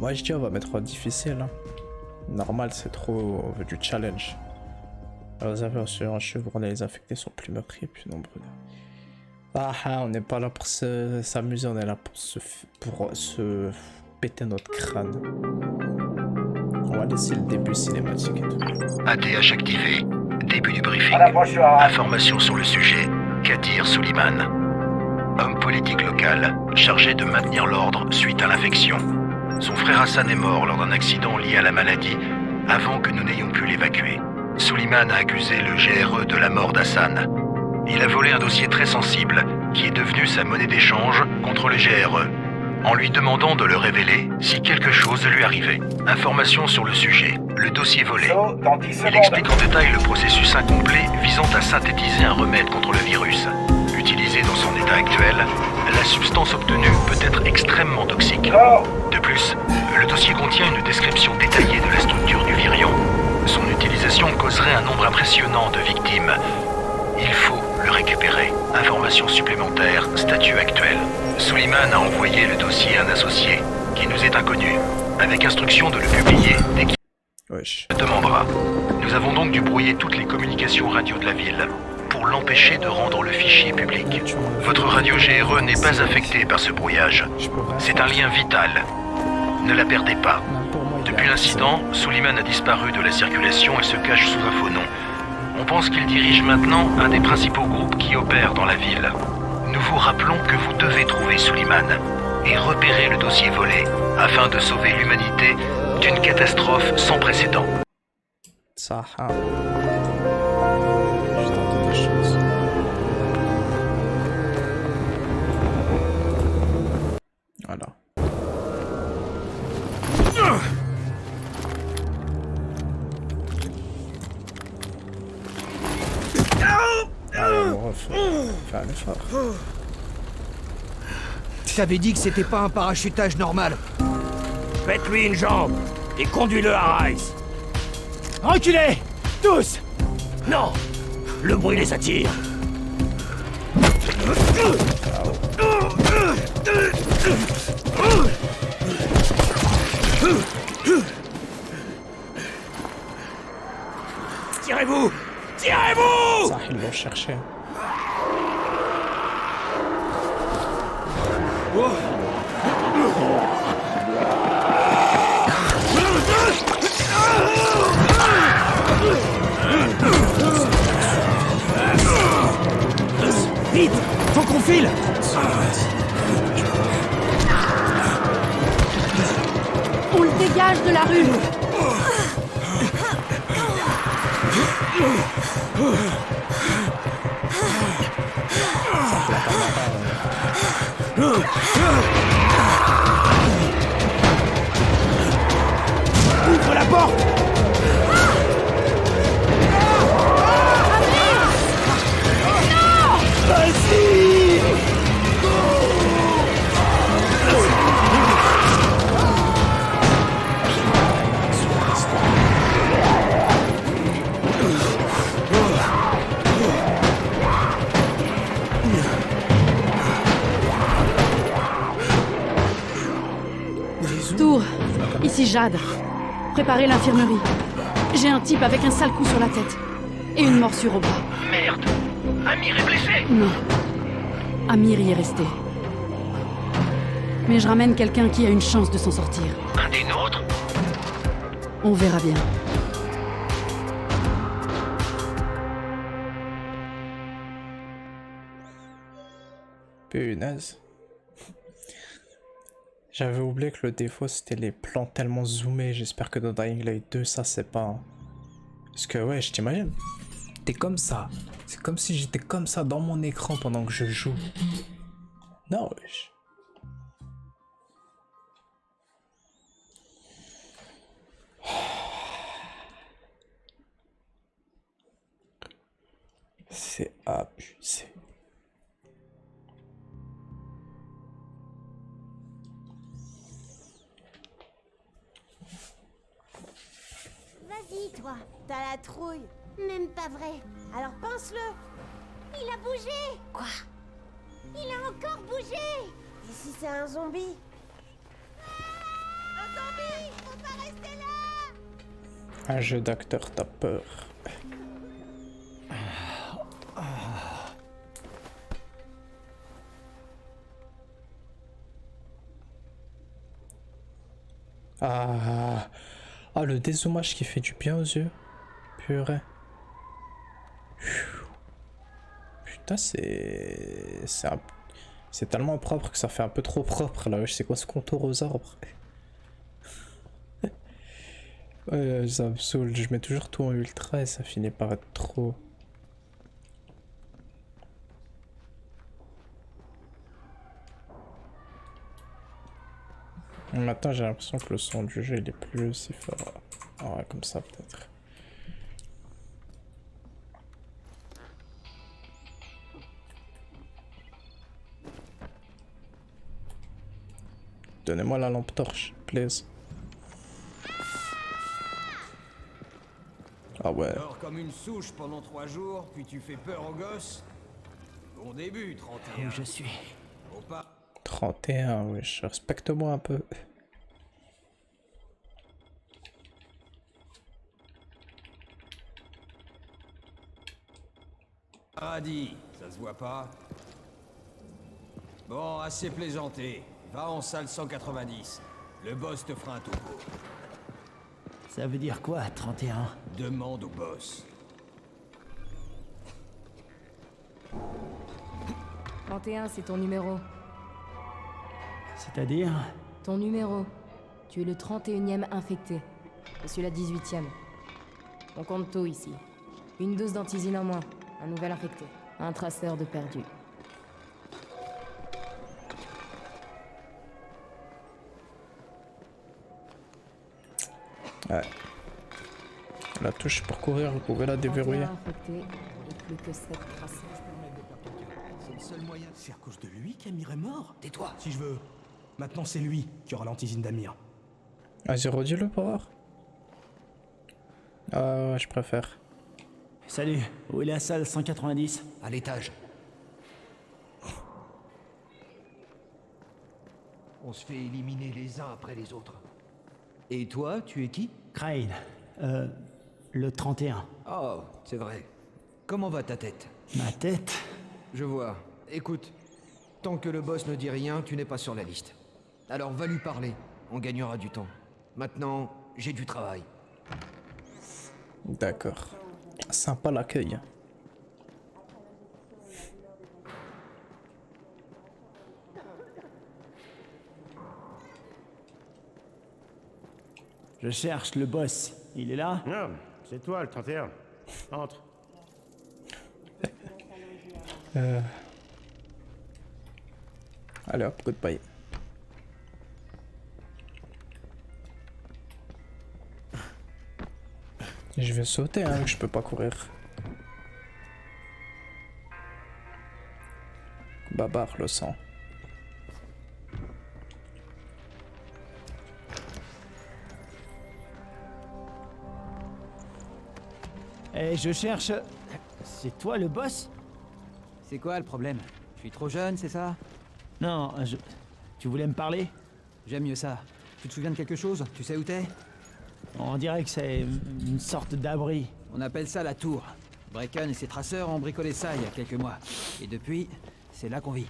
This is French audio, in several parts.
Moi je dis on va mettre en difficile. Hein. Normal, c'est trop du challenge. Alors, vous avez reçu un chevronné, les infectés sont plus meurtriers et plus nombreux. Ah, on n'est pas là pour s'amuser, on est là pour se péter notre crâne. On va laisser le début cinématique et tout. ATH activé. Début du briefing. Information sur le sujet. Kadir Suleiman. Homme politique local, chargé de maintenir l'ordre suite à l'infection. Son frère Hassan est mort lors d'un accident lié à la maladie, avant que nous n'ayons pu l'évacuer. Suleiman a accusé le GRE de la mort d'Hassan. Il a volé un dossier très sensible, qui est devenu sa monnaie d'échange contre le GRE, en lui demandant de le révéler si quelque chose lui arrivait. Information sur le sujet, le dossier volé. Il explique en détail le processus incomplet visant à synthétiser un remède contre le virus. Utilisé dans son état actuel, la substance obtenue peut être extrêmement toxique. De plus, le dossier contient une description détaillée de la structure du virion. Son utilisation causerait un nombre impressionnant de victimes. Il faut le récupérer. Information supplémentaire, statut actuel. Suleiman a envoyé le dossier à un associé, qui nous est inconnu, avec instruction de le publier dès qu'il le demandera. Nous avons donc dû brouiller toutes les communications radio de la ville, pour l'empêcher de rendre le fichier public. Votre radio GRE n'est pas affectée par ce brouillage. C'est un lien vital. Ne la perdez pas. Depuis l'incident, Suleiman a disparu de la circulation et se cache sous un faux nom. On pense qu'il dirige maintenant un des principaux groupes qui opèrent dans la ville. Nous vous rappelons que vous devez trouver Suleiman et repérer le dossier volé afin de sauver l'humanité d'une catastrophe sans précédent. Ça, j'ai tenté des choses. Voilà. Allez, mon ref, fais un effort. Je t'avais dit que c'était pas un parachutage normal. Faites-lui une jambe et conduis-le à Rice. Reculez! Tous! Non! Le bruit les attire. Tirez-vous! Tirez-vous! Ça, ils l'ont cherché. Vite! Faut qu'on file! On le dégage de la rue! Ouvre la porte! Vas-y! Tour, ici Jade. Préparez l'infirmerie. J'ai un type avec un sale coup sur la tête. Et une morsure au bras. Merde! Amir est blessé! Non. Amir y est resté. Mais je ramène quelqu'un qui a une chance de s'en sortir. Un des nôtres? On verra bien. Punaise. J'avais oublié que le défaut c'était les plans tellement zoomés. J'espère que dans Dying Light 2 ça c'est pas... Parce que ouais, je t'imagine. T'es comme ça. C'est comme si j'étais comme ça dans mon écran pendant que je joue. Non wesh. C'est abusé. Vas-y, toi, t'as la trouille. Même pas vrai. Alors pense-le. Il a bougé. Quoi? Il a encore bougé. Et si c'est un zombie? zombie! Faut pas rester là! Un jeu d'acteur, t'as peur. Ah, ah, le dézoomage qui fait du bien aux yeux. Purée. Putain, c'est tellement propre que ça fait un peu trop propre là. Je sais quoi ce contour aux arbres. Ouais, ça me saoule. Je mets toujours tout en ultra et ça finit par être trop. Maintenant, j'ai l'impression que le son du jeu il est plus aussi fort. Ah ouais, comme ça peut-être. Donnez-moi la lampe torche, please. Ah ouais. Dors comme une souche pendant 3 jours, puis tu fais peur aux gosses. Bon début, 31. Où je suis. Faut pas. 31, oui, respecte-moi un peu. Paradis, ça se voit pas. Bon, assez plaisanté. Va en salle 190. Le boss te fera un topo. Ça veut dire quoi, 31? Demande au boss. 31, c'est ton numéro. C'est-à-dire? Ton numéro. Tu es le 31e infecté. Je suis la 18e. On compte tout ici. Une dose d'antisine en moins. Un nouvel infecté. Un traceur de perdu. Ouais. La touche pour courir, vous pouvez la déverrouiller. 31 infectés et plus que 7 traceurs. C'est le seul moyen. C'est à cause de lui qu'Amir est mort? Tais-toi. Si je veux. Maintenant, c'est lui qui aura l'antisine d'Amir. Vas-y, redis-le pour voir. Ah ouais, je préfère. Salut, où est la salle 190? À l'étage. On se fait éliminer les uns après les autres. Et toi, tu es qui? Crane. Le 31. Oh, c'est vrai. Comment va ta tête? Ma tête? Je vois. Écoute, tant que le boss ne dit rien, tu n'es pas sur la liste. Alors va lui parler, on gagnera du temps. Maintenant, j'ai du travail. D'accord. Sympa l'accueil. Je cherche le boss. Il est là? Non, c'est toi le 31. Entre. Allez hop, goodbye. Je vais sauter, hein, je peux pas courir. Babar le sang. Eh, je cherche... C'est toi le boss? C'est quoi le problème? Je suis trop jeune, c'est ça? Non, Tu voulais me parler? J'aime mieux ça. Tu te souviens de quelque chose? Tu sais où t'es? On dirait que c'est une sorte d'abri. On appelle ça la tour. Brecken et ses traceurs ont bricolé ça il y a quelques mois. Et depuis, c'est là qu'on vit.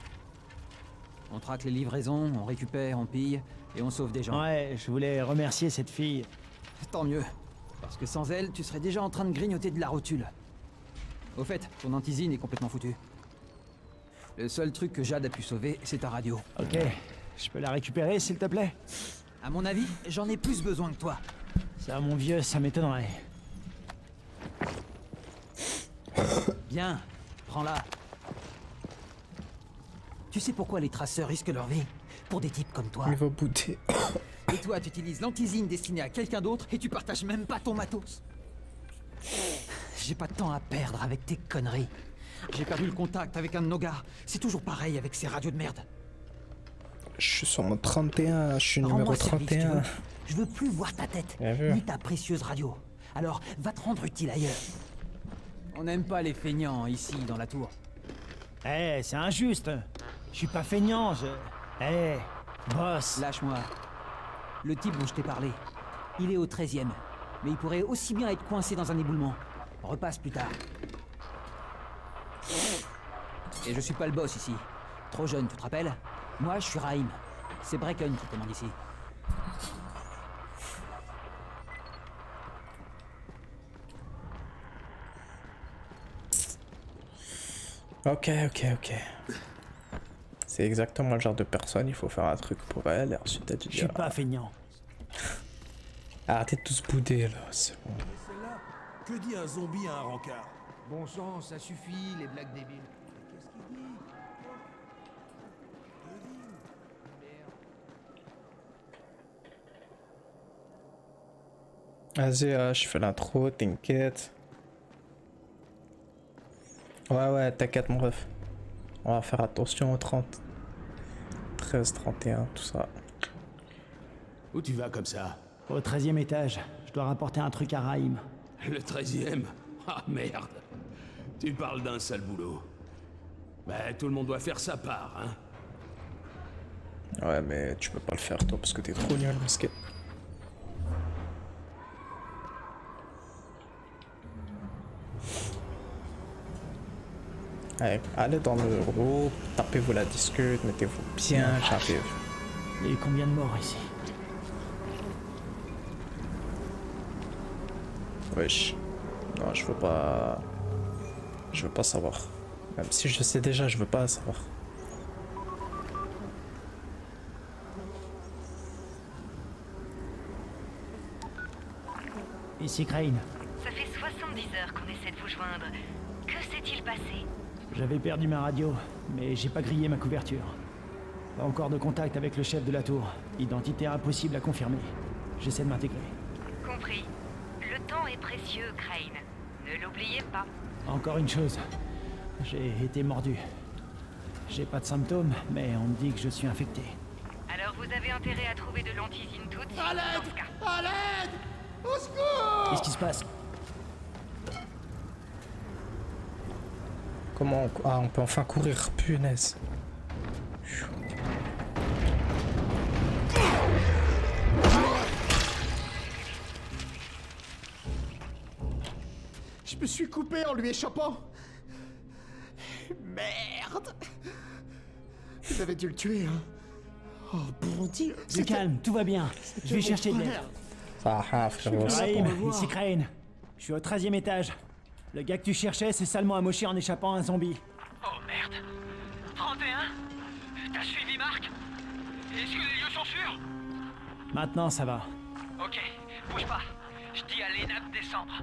On traque les livraisons, on récupère, on pille, et on sauve des gens. Ouais, je voulais remercier cette fille. Tant mieux. Parce que sans elle, tu serais déjà en train de grignoter de la rotule. Au fait, ton antisine est complètement foutue. Le seul truc que Jade a pu sauver, c'est ta radio. Ok, je peux la récupérer s'il te plaît? À mon avis, j'en ai plus besoin que toi. Ça, mon vieux, ça m'étonnerait. Bien, prends-la. Tu sais pourquoi les traceurs risquent leur vie? Pour des types comme toi. Il va bouter. Et toi, tu utilises l'antisine destinée à quelqu'un d'autre et tu partages même pas ton matos. J'ai pas de temps à perdre avec tes conneries. J'ai perdu le contact avec un de nos gars. C'est toujours pareil avec ces radios de merde. Je suis sur mon 31, je suis numéro Rends-moi service, tu 31. veux. Je veux plus voir ta tête, Bien vu. ni ta précieuse radio. Alors, va te rendre utile ailleurs. On n'aime pas les feignants ici, dans la tour. Eh, c'est injuste. Je suis pas feignant, je... Eh, boss. Lâche-moi. le type dont je t'ai parlé. Il est au 13e, mais il pourrait aussi bien être coincé dans un éboulement. Repasse plus tard. Et je suis pas le boss ici. Trop jeune, tu te rappelles? Moi, je suis Raïm. C'est Brecken qui commande ici. Ok. C'est exactement le genre de personne, il faut faire un truc pour elle et ensuite elle te Je suis dira... pas feignant. Arrêtez de tous bouder là, c'est bon. Celle-là, que dit un zombie à un rencard? Bon sang, ça suffit, les blagues débiles. Vas-y, je fais l'intro, t'inquiète. Ouais, t'inquiète mon ref. On va faire attention aux 30. 13, 31, tout ça. Où tu vas comme ça? Au 13e étage, je dois rapporter un truc à Raïm. Le 13e? Ah merde. Tu parles d'un sale boulot. Bah tout le monde doit faire sa part, hein. Ouais, mais tu peux pas le faire toi parce que t'es trop nul, masqué. Allez dans le groupe, tapez-vous la discute, mettez-vous bien, j'arrive. Il y a eu combien de morts ici? Wesh. Non, je veux pas... Je veux pas savoir. Même si je sais déjà, je veux pas savoir. Ici Crane. Ça fait 70 heures qu'on essaie de vous joindre. Que s'est-il passé? J'avais perdu ma radio, mais j'ai pas grillé ma couverture. Pas encore de contact avec le chef de la tour. Identité impossible à confirmer. J'essaie de m'intégrer. Compris. Le temps est précieux, Crane. Ne l'oubliez pas. Encore une chose. J'ai été mordu. J'ai pas de symptômes, mais on me dit que je suis infecté. Alors vous avez intérêt à trouver de l'antisine tout de suite. À l'aide! Dans ce cas. À l'aide! Au secours! Qu'est-ce qui se passe? Comment on peut enfin courir, punaise. Je me suis coupé en lui échappant. Merde. Vous avez dû le tuer, hein. Oh bon Dieu. Du calme, tout va bien. Je vais chercher de l'aide. Ah, frérot. Raïm, ici Crane. Je suis au 13e étage. Le gars que tu cherchais s'est salement amoché en échappant à un zombie. Oh merde. 31? T'as suivi Marc? Est-ce que les lieux sont sûrs? Maintenant, ça va. Ok, bouge pas. Je dis à Lena de descendre.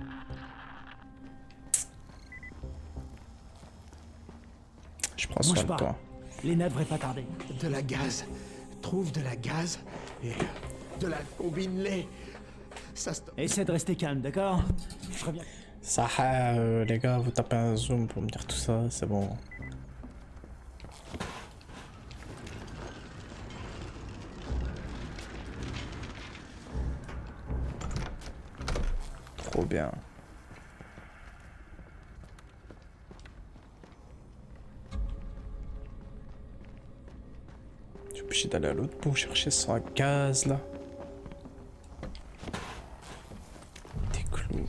Je prends soin de toi. Lena devrait pas tarder. De la gaz. Trouve de la gaz et de la combine-les. Ça se... Essaie de rester calme, d'accord? Je reviens. Ça, les gars, vous tapez un zoom pour me dire tout ça, c'est bon. Trop bien. Je suis obligé d'aller à l'autre bout chercher son gaz là. Des clous.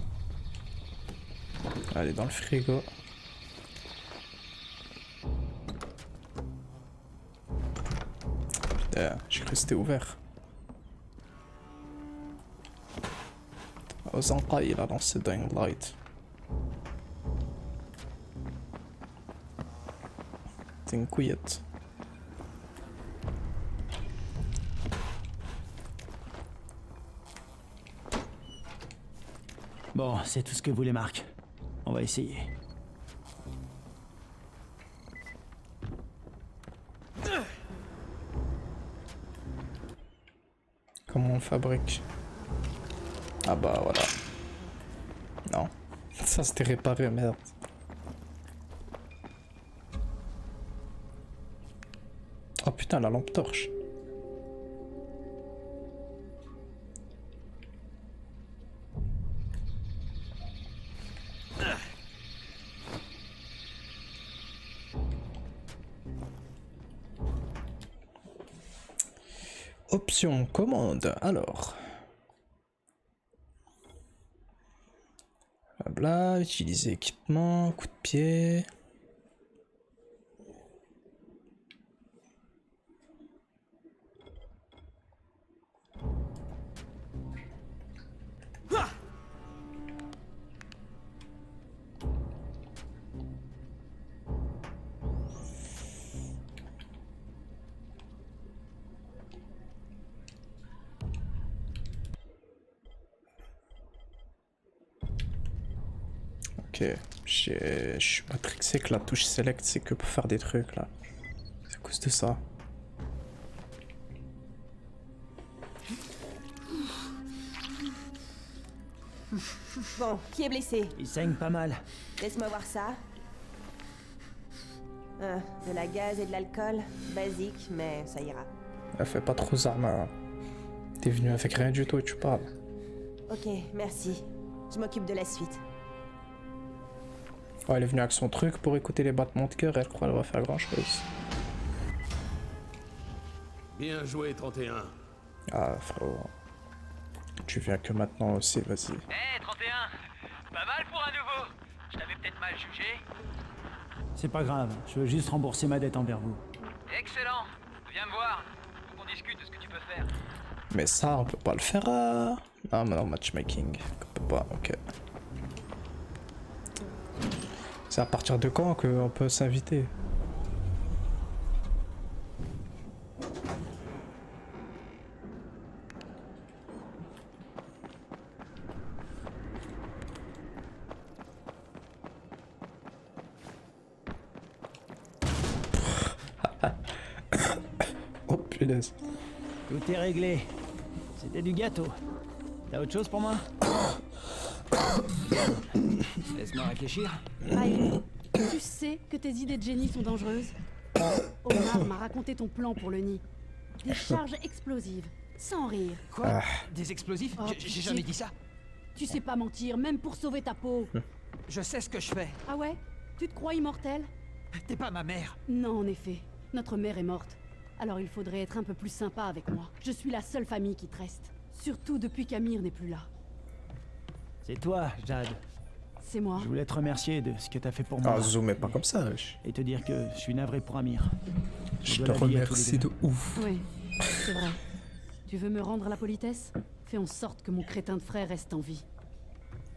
Allez dans le frigo. Putain, j'ai cru que c'était ouvert. Ozanka il a lancé Dying Light. C'est une couillette. Bon, c'est tout ce que voulait Marc. On va essayer. Comment on fabrique? Ah bah voilà. Non. Ça c'était réparé, merde. Oh putain, la lampe torche. Option commande, alors. Blabla, utiliser équipement, coup de pied. Ok, je suis matrixé que la touche select c'est que pour faire des trucs là. C'est à cause de ça. Bon, qui est blessé? Il saigne pas mal. Laisse-moi voir ça. De la gaz et de l'alcool, basique, mais ça ira. Elle fait pas trop Zarma. Hein. T'es venu avec rien du tout et tu parles. Ok, merci. Je m'occupe de la suite. Oh, elle est venue avec son truc pour écouter les battements de cœur, elle croit qu'elle va faire grand chose. Bien joué, 31. Ah, frérot. Tu viens que maintenant aussi, vas-y. Eh, 31, pas mal pour un nouveau. Je t'avais peut-être mal jugé. C'est pas grave, je veux juste rembourser ma dette envers vous. Excellent. Viens me voir. Faut qu'on discute de ce que tu peux faire. Mais ça, on peut pas le faire à... Ah, mais non, matchmaking. On peut pas, ok. C'est à partir de quand qu'on peut s'inviter? Oh punaise. Tout est réglé. C'était du gâteau. T'as autre chose pour moi? Laisse-moi réfléchir. Ryan, tu sais que tes idées de génie sont dangereuses. Omar m'a raconté ton plan pour le nid. Des charges explosives, sans rire. Quoi? Des explosifs? Oh, J'ai jamais dit ça. Tu sais pas mentir, même pour sauver ta peau. Je sais ce que je fais. Ah ouais? Tu te crois immortel? T'es pas ma mère. Non, en effet. Notre mère est morte. Alors il faudrait être un peu plus sympa avec moi. Je suis la seule famille qui te reste. Surtout depuis qu'Amir n'est plus là. C'est toi, Jade. C'est moi. Je voulais te remercier de ce que t'as fait pour moi. Ah, zoomez pas comme ça, wesh. Et te dire que je suis navré pour Amir. Je te remercie de ouf. Oui, c'est vrai. Tu veux me rendre la politesse? Fais en sorte que mon crétin de frère reste en vie.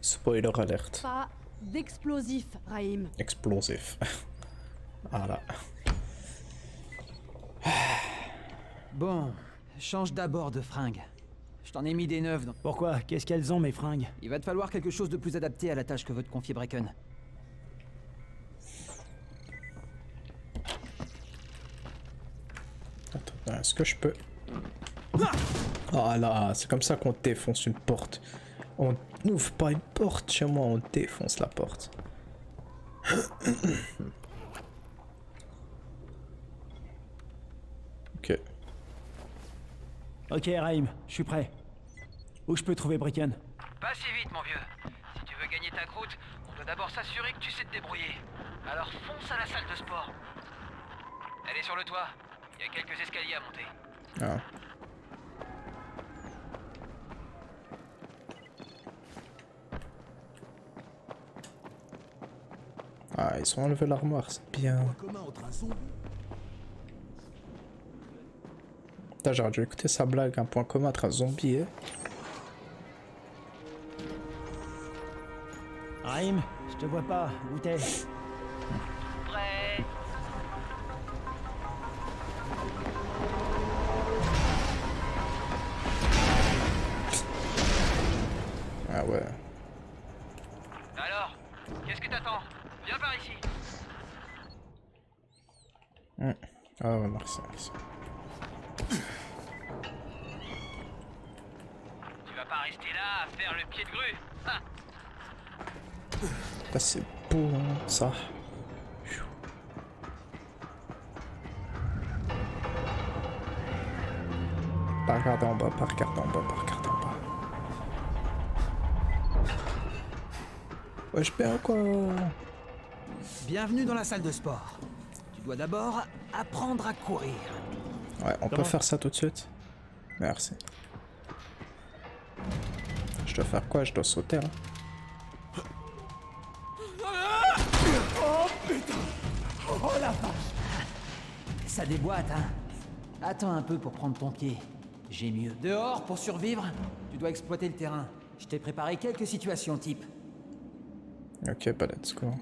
Spoiler alert. Pas d'explosif, Raïm. Explosif. Voilà. Bon, change d'abord de fringue. Je t'en ai mis des neuves. Pourquoi? Qu'est-ce qu'elles ont, mes fringues? Il va te falloir quelque chose de plus adapté à la tâche que veut te confier Brecken. Attends, est-ce que je peux... Ah là, c'est comme ça qu'on défonce une porte. On n'ouvre pas une porte chez moi, on défonce la porte. Ok. Ok, Raïm, je suis prêt. Où je peux trouver Brecken? Pas si vite, mon vieux. Si tu veux gagner ta croûte, on doit d'abord s'assurer que tu sais te débrouiller. Alors fonce à la salle de sport. Elle est sur le toit. Il y a quelques escaliers à monter. Ah. Ah, ils ont enlevé l'armoire, c'est bien. Putain, j'aurais dû écouter sa blague, un point commun entre un zombie et... Raïm, je te vois pas, où t'es? Prêt? Ah ouais. Alors, qu'est-ce que t'attends? Viens par ici. Ah ouais, merci, merci. Tu vas pas rester là à faire le pied de grue. Ah. Là, c'est beau, hein, ça. Pas regarder en bas, pas regarder en bas, pas regarder en bas. Wesh, bien quoi. Bienvenue dans la salle de sport. Tu dois d'abord apprendre à courir. Ouais, on peut faire ça tout de suite. Merci. Je dois faire quoi? Je dois sauter là. Oh putain! Oh la vache! Ça déboîte, hein? Attends un peu pour prendre ton pied. J'ai mieux. Dehors, pour survivre, tu dois exploiter le terrain. Je t'ai préparé quelques situations type. Ok, bah let's go.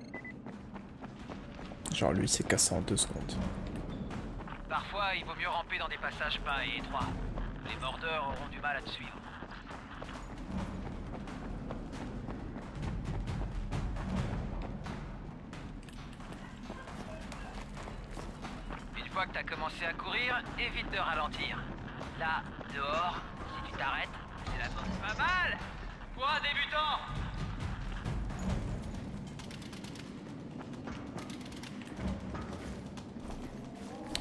Genre lui s'est cassé en 2 secondes. Parfois, il vaut mieux ramper dans des passages bas et étroits. Les mordeurs auront du mal à te suivre. Une fois que t'as commencé à courir, évite de ralentir. Là, dehors, si tu t'arrêtes, c'est la porte. Pas mal! Pour un débutant!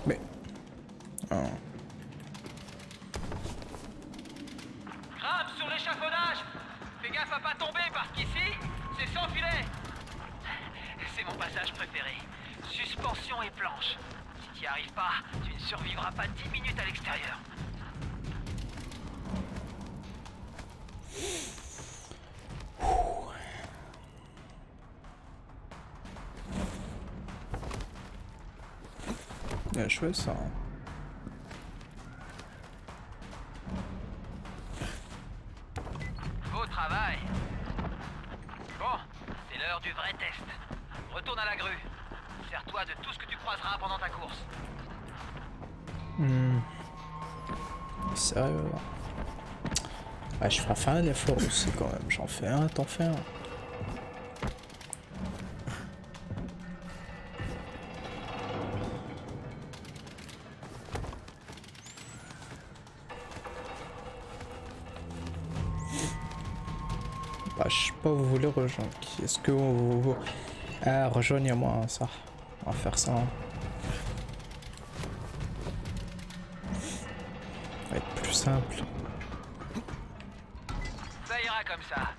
Mais... Oh. Grimpe sur l'échafaudage! Fais gaffe à pas tomber parce qu'ici, c'est sans filet! C'est mon passage préféré. Suspension et planche. Si t'y arrives pas, tu ne survivras pas 10 minutes à l'extérieur. Bien joué ça. Beau travail. Bon, c'est l'heure du vrai test. Retourne à la grue. Sers-toi de tout ce que tu croiseras pendant ta course. Sérieux là. Ah, je ferai un effort aussi quand même. J'en fais un, t'en fais un. Bah, je sais pas où vous voulez rejoindre. Est-ce que vous... Ah, rejoignez-moi hein, ça. On va faire ça. Hein. Ça va être plus simple. Ça ira comme ça.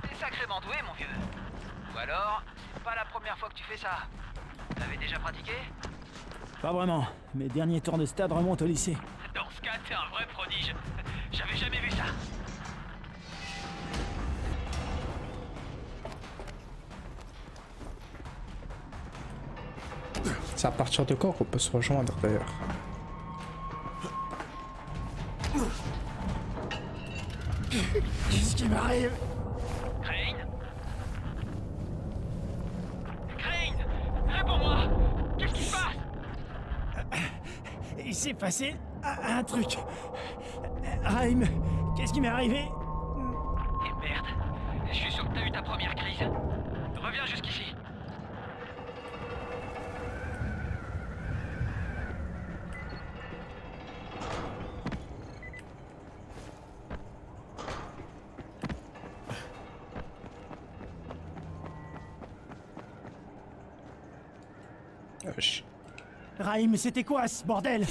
T'es sacrément doué, mon vieux. Ou alors, c'est pas la première fois que tu fais ça. T'avais déjà pratiqué? Pas vraiment. Mes derniers tours de stade remontent au lycée. Dans ce cas, t'es un vrai prodige. J'avais jamais vu ça. C'est à partir de quand qu'on peut se rejoindre d'ailleurs? Qu'est-ce qui m'arrive? Crane? Crane! Réponds-moi! Qu'est-ce qui se passe? Il s'est passé un truc. Raïm, qu'est-ce qui m'est arrivé? Et merde, je suis sûr que t'as eu ta première crise. Reviens jusqu'ici. Raïm, c'était quoi ce bordel?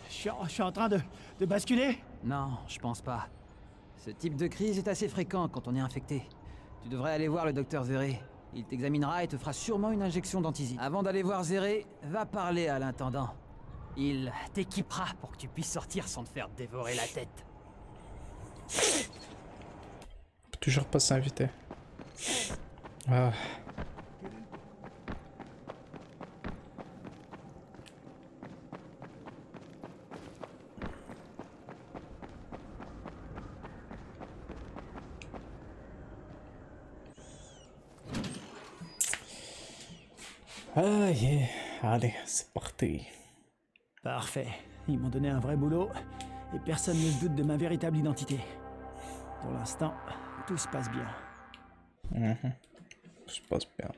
Je suis en train de basculer? Non, je pense pas. Ce type de crise est assez fréquent quand on est infecté. Tu devrais aller voir le docteur Zéré. Il t'examinera et te fera sûrement une injection d'antisine. Avant d'aller voir Zéré, va parler à l'intendant. Il t'équipera pour que tu puisses sortir sans te faire dévorer la tête. Toujours pas s'inviter. Ah. Ah, yeah. Allez, c'est parti. Parfait. Ils m'ont donné un vrai boulot et personne ne se doute de ma véritable identité. Pour l'instant, tout se passe bien. Tout se passe bien.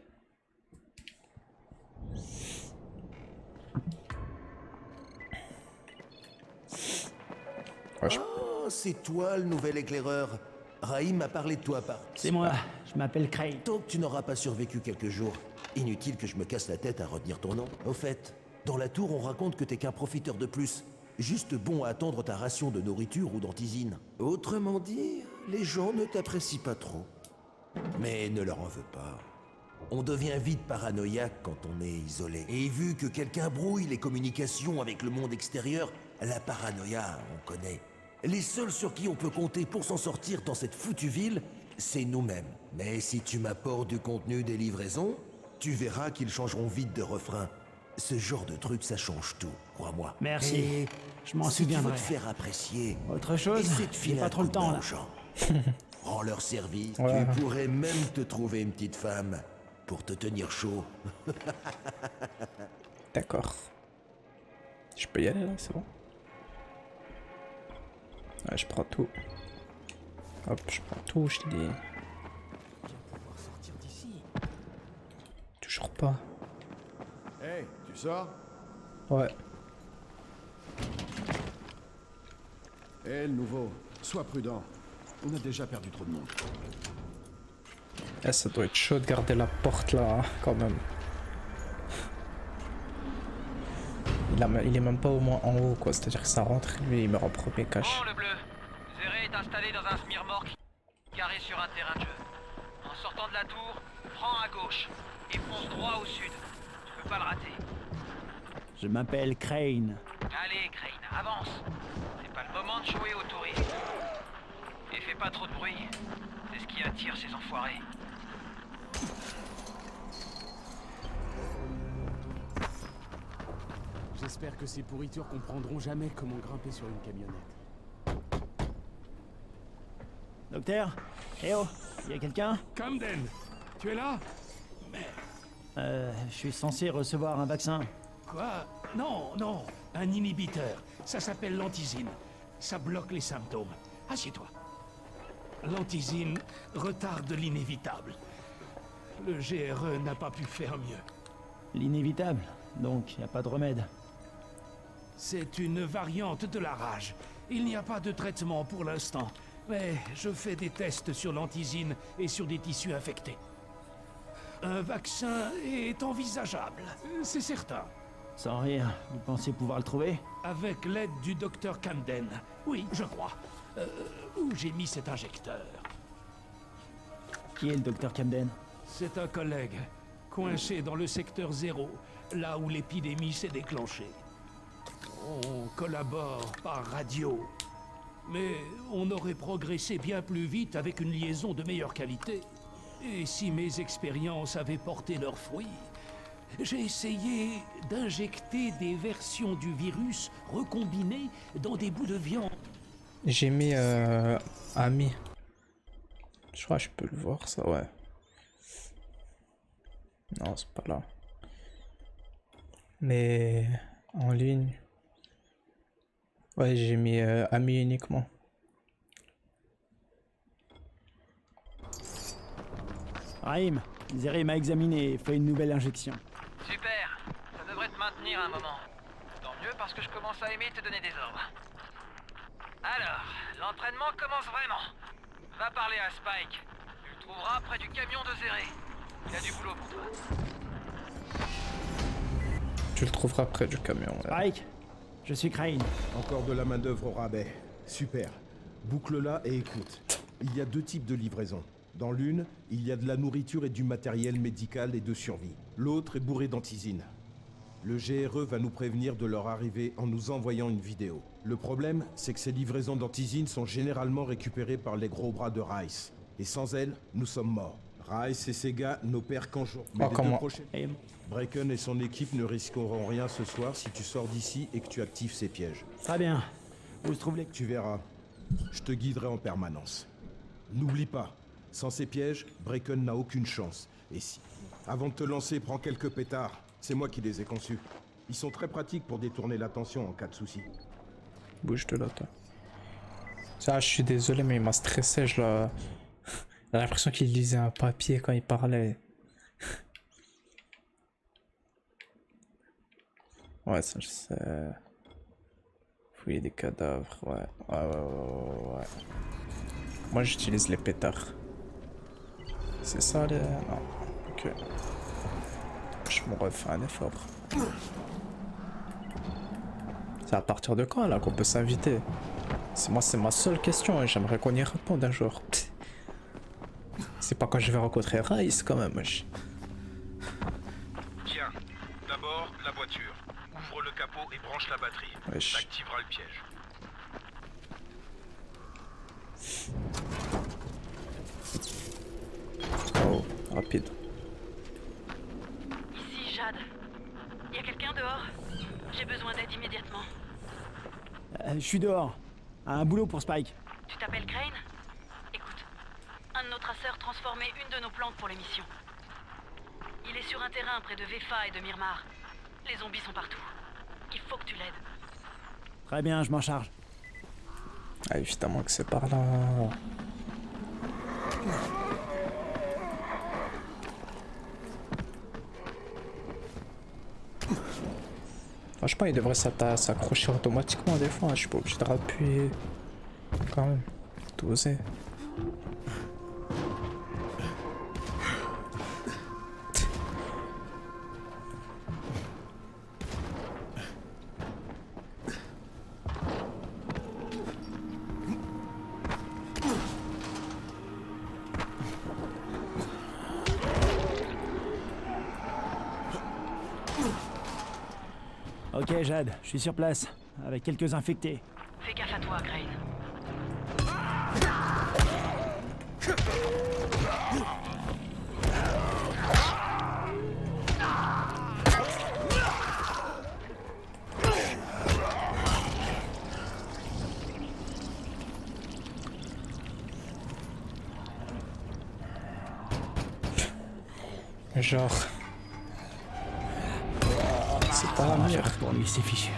Oh, c'est toi le nouvel éclaireur. Raïm m'a parlé de toi par... C'est moi, je m'appelle Crane. Tant que tu n'auras pas survécu quelques jours, inutile que je me casse la tête à retenir ton nom. Au fait, dans la tour, on raconte que t'es qu'un profiteur de plus. Juste bon à attendre ta ration de nourriture ou d'antisine. Autrement dit, les gens ne t'apprécient pas trop. Mais ne leur en veux pas. On devient vite paranoïaque quand on est isolé. Et vu que quelqu'un brouille les communications avec le monde extérieur, La paranoïa, on connaît. Les seuls sur qui on peut compter pour s'en sortir dans cette foutue ville, c'est nous-mêmes. Mais si tu m'apportes du contenu des livraisons, tu verras qu'ils changeront vite de refrain. Ce genre de truc, ça change tout, crois-moi. Merci. Et je m'en si souviendrai. Tu veux te faire apprécier. Autre chose, j'ai pas trop le temps là. Rends leur service. Ouais. Tu pourrais même te trouver une petite femme pour te tenir chaud. D'accord. Je peux y aller là, c'est bon. Ouais, je prends tout. Hop, je prends tout, je te dis. Toujours pas. Hey, tu sors? Ouais. Le nouveau, sois prudent. On a déjà perdu trop de monde. Eh, ça doit être chaud de garder la porte là, hein, quand même. Il est même pas au moins en haut, quoi. C'est-à-dire que ça rentre, lui, il meurt en premier cache. Bon, le bleu. Zéré est installé dans un smirmorque carré sur un terrain de jeu. En sortant de la tour, prends à gauche et fonce droit au sud. Tu peux pas le rater. Je m'appelle Crane. Allez, Crane, avance. C'est pas le moment de jouer aux touristes. Et fais pas trop de bruit. C'est ce qui attire ces enfoirés. J'espère que ces pourritures comprendront jamais comment grimper sur une camionnette. Docteur? Eh oh, y a quelqu'un? Camden, tu es là? Je suis censé recevoir un vaccin. Quoi? Non, non, un inhibiteur. Ça s'appelle l'antizine. Ça bloque les symptômes. Assieds-toi. L'antizine retarde l'inévitable. Le GRE n'a pas pu faire mieux. L'inévitable, donc y a pas de remède. C'est une variante de la rage. Il n'y a pas de traitement pour l'instant, mais je fais des tests sur l'antizine et sur des tissus infectés. Un vaccin est envisageable, c'est certain. Sans rire, vous pensez pouvoir le trouver? Avec l'aide du docteur Camden. Oui, je crois. Où j'ai mis cet injecteur? Qui est le docteur Camden? C'est un collègue, coincé dans le secteur 0, là où l'épidémie s'est déclenchée. On collabore par radio. Mais on aurait progressé bien plus vite avec une liaison de meilleure qualité. Et si mes expériences avaient porté leurs fruits, j'ai essayé d'injecter des versions du virus recombinées dans des bouts de viande. J'ai mis ami. Je crois que je peux le voir ça, ouais. Non, c'est pas là. Mais en ligne. Ouais, j'ai mis ami uniquement. Raïm, Zéré m'a examiné et fait une nouvelle injection. Super. Ça devrait te maintenir un moment. Tant mieux parce que je commence à aimer te donner des ordres. Alors, l'entraînement commence vraiment. Va parler à Spike. Tu le trouveras près du camion de Zéré. Il y a du boulot pour toi. Tu le trouveras près du camion. Ouais. Spike, je suis Crane. Encore de la main-d'œuvre au rabais. Super. Boucle-la et écoute. Il y a deux types de livraisons. Dans l'une, il y a de la nourriture et du matériel médical et de survie. L'autre est bourré d'antizine. Le GRE va nous prévenir de leur arrivée en nous envoyant une vidéo. Le problème, c'est que ces livraisons d'antizine sont généralement récupérées par les gros bras de Rice. Et sans elles, nous sommes morts. Rice et ses gars n'opèrent qu'en jour. Mais les deux prochaines... Bracken et son équipe ne risqueront rien ce soir si tu sors d'ici et que tu actives ces pièges. Très bien. Où se trouvent les... Tu verras. Je te guiderai en permanence. N'oublie pas, sans ces pièges, Bracken n'a aucune chance. Et si... Avant de te lancer, prends quelques pétards. C'est moi qui les ai conçus. Ils sont très pratiques pour détourner l'attention en cas de souci. Bouge de là, toi. Ça, je suis désolé, mais il m'a stressé. J'ai l'impression qu'il lisait un papier quand il parlait. Ouais, ça je sais. Fouiller des cadavres, ouais. Ouais. Moi j'utilise les pétards. C'est ça les... Non. Ok. Je me refais un effort. C'est à partir de quand là qu'on peut s'inviter? C'est ma seule question et j'aimerais qu'on y réponde un jour. C'est pas quand je vais rencontrer Rice quand même. Tiens, d'abord la voiture. Ouvre le capot et branche la batterie. Wesh. Ça activera le piège. rapide. Ici, Jade. Y a quelqu'un dehors? J'ai besoin d'aide immédiatement. Je suis dehors. Un boulot pour Spike. Tu t'appelles Crane? Écoute, un de nos traceurs transformait une de nos plantes pour l'émission. Il est sur un terrain près de Vefa et de Myrmar. Les zombies sont partout. Il faut que tu l'aides. Très bien, je m'en charge. Ah, évidemment que c'est par là. Franchement, il devrait s'accrocher automatiquement des fois. Je suis pas obligé de rappuyer. Quand même. Doser. Ok, Jade, je suis sur place, avec quelques infectés. Fais gaffe à toi, Crane. Genre... C'est pas la merde. Pour lui, c'est fichu.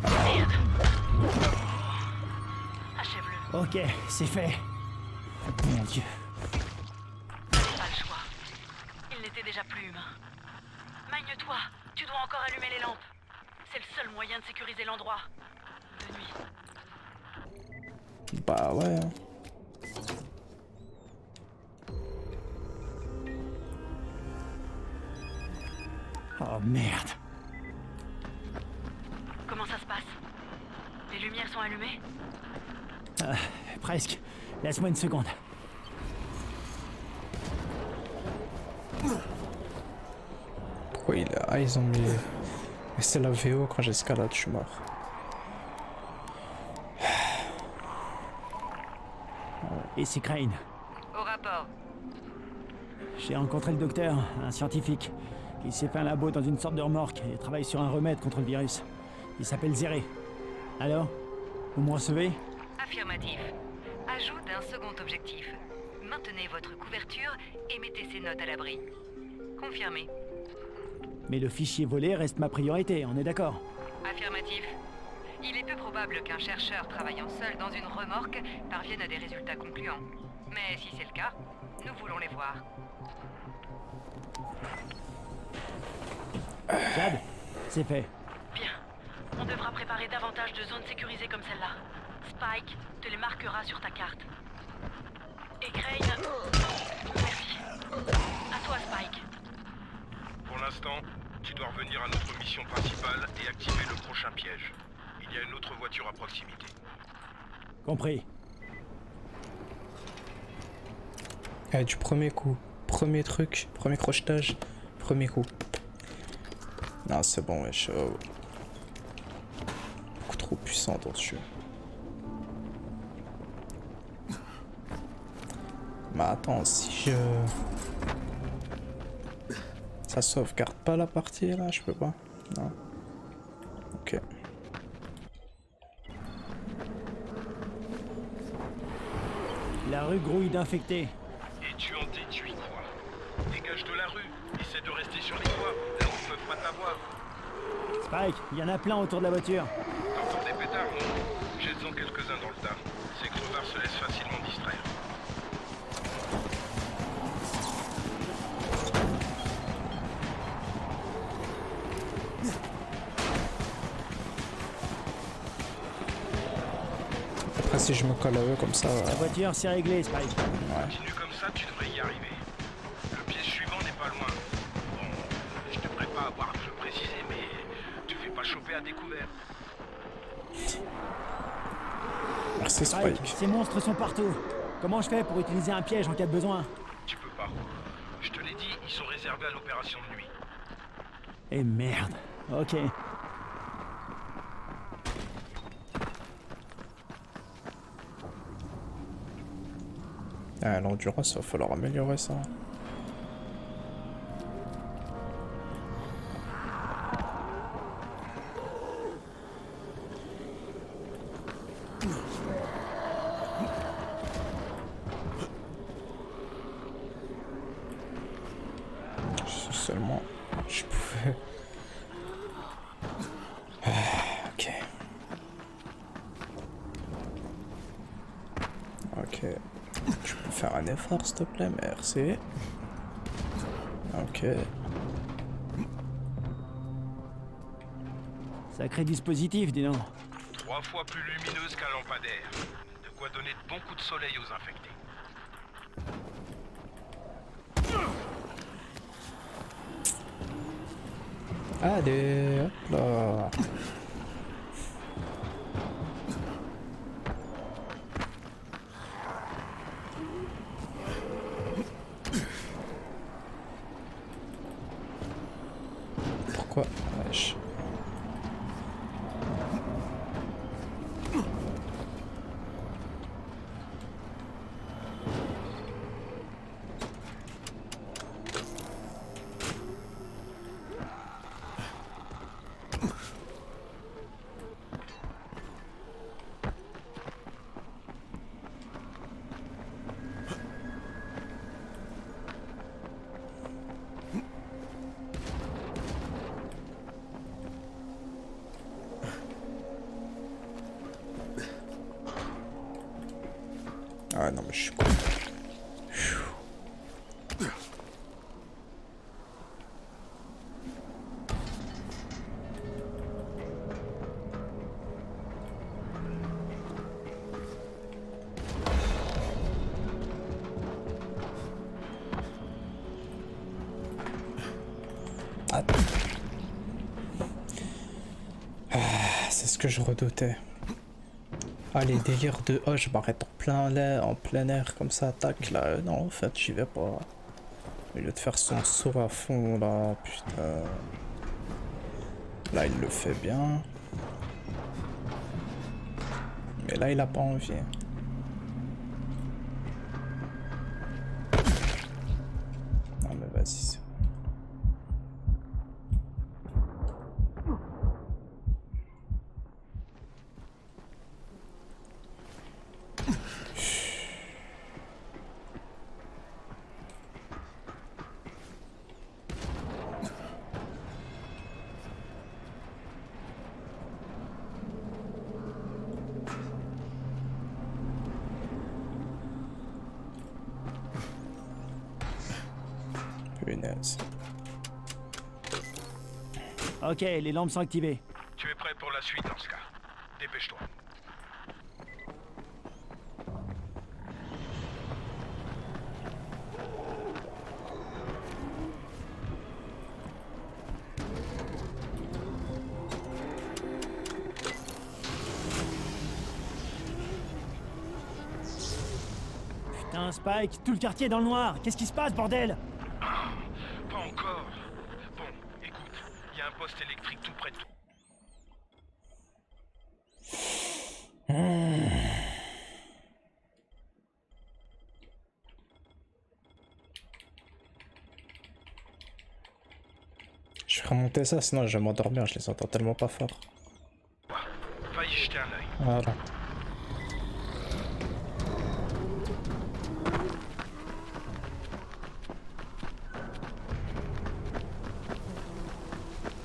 Merde. Achève-le. Ok, c'est fait. Mon Dieu. Pas le choix. Il n'était déjà plus humain. Magne-toi. Tu dois encore allumer les lampes. C'est le seul moyen de sécuriser l'endroit. De nuit. Bah ouais. Oh merde. Comment ça se passe? Les lumières sont allumées? Presque. Laisse-moi une seconde. Pourquoi il a... Ah, ils ont mis... Mais c'est la VO quand j'escalade, je suis mort. Ici Crane. Au rapport. J'ai rencontré le docteur, un scientifique. Il s'est fait un labo dans une sorte de remorque et travaille sur un remède contre le virus. Il s'appelle Zéré. Alors? Vous me recevez? Affirmatif. Ajout d'un second objectif. Maintenez votre couverture et mettez ces notes à l'abri. Confirmé. Mais le fichier volé reste ma priorité, on est d'accord? Affirmatif. Il est peu probable qu'un chercheur travaillant seul dans une remorque parvienne à des résultats concluants. Mais si c'est le cas, nous voulons les voir. Jade, c'est fait. Bien. On devra préparer davantage de zones sécurisées comme celle-là. Spike te les marquera sur ta carte. Et Crane... Merci. À toi, Spike. Pour l'instant, tu dois revenir à notre mission principale et activer le prochain piège. Il y a une autre voiture à proximité. Compris. Ah, du premier coup. Premier truc, premier crochetage, premier coup. Non, c'est bon, wesh. Beaucoup trop puissant dans ce jeu. Mais attends, si je... Ça sauvegarde pas la partie là, je peux pas. Non. Ok. La rue grouille d'infectés. Et tu en déduis quoi? Dégage de la rue, essaie de rester sur les toits, là où ils peuvent pas t'avoir. Spike, il y en a plein autour de la voiture. T'entends des pétards, non? Jette-en quelques-uns dans le tas. Ces crevards se laissent facilement distraire. Après, si je me colle à eux comme ça... La voiture, c'est réglé, Spike. Ouais. Continue comme ça, tu devrais y arriver. Le piège suivant n'est pas loin. Bon, je devrais pas avoir à te le préciser, mais tu fais pas choper à découvert. Merci, Spike. Ces monstres sont partout. Comment je fais pour utiliser un piège en cas de besoin? Tu peux pas. Je te l'ai dit, ils sont réservés à l'opération de nuit. Et merde. Ok. Ah, l'endurance, il va falloir améliorer ça. seulement je pouvais... Ok. Ok. Tu peux faire un effort s'il te plaît, merci. Ok. Sacré dispositif, dis donc. 3 fois plus lumineuse qu'un lampadaire. De quoi donner de bons coups de soleil aux infectés. Allez, hop là. Pourquoi? Wesh. Ah non mais je suis con. C'est ce que je redoutais. Ah les délires de oh je m'arrête en plein air comme ça tac là non en fait j'y vais pas. Au lieu de faire son saut à fond là putain. Là il le fait bien. Mais là il a pas envie. Non mais vas-y. Punaise. Ok, les lampes sont activées. Tu es prêt pour la suite dans ce cas. Dépêche-toi. Putain, Spike, tout le quartier est dans le noir. Qu'est-ce qui se passe, bordel? Pas encore. Bon, écoute, il y a un poste électrique tout près de toi. Je vais remonter ça sinon je vais m'endormir, je les entends tellement pas fort. Va y jeter un œil. Voilà.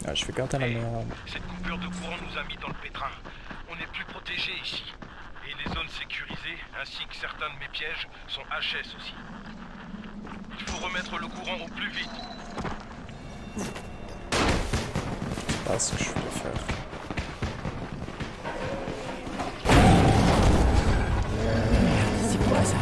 Ah, je vais garder la meilleure. Cette coupure de courant nous a mis dans le pétrin. On n'est plus protégés ici. Et les zones sécurisées, ainsi que certains de mes pièges, sont HS aussi. Il faut remettre le courant au plus vite. C'est pas ce que je voulais faire. C'est quoi ça?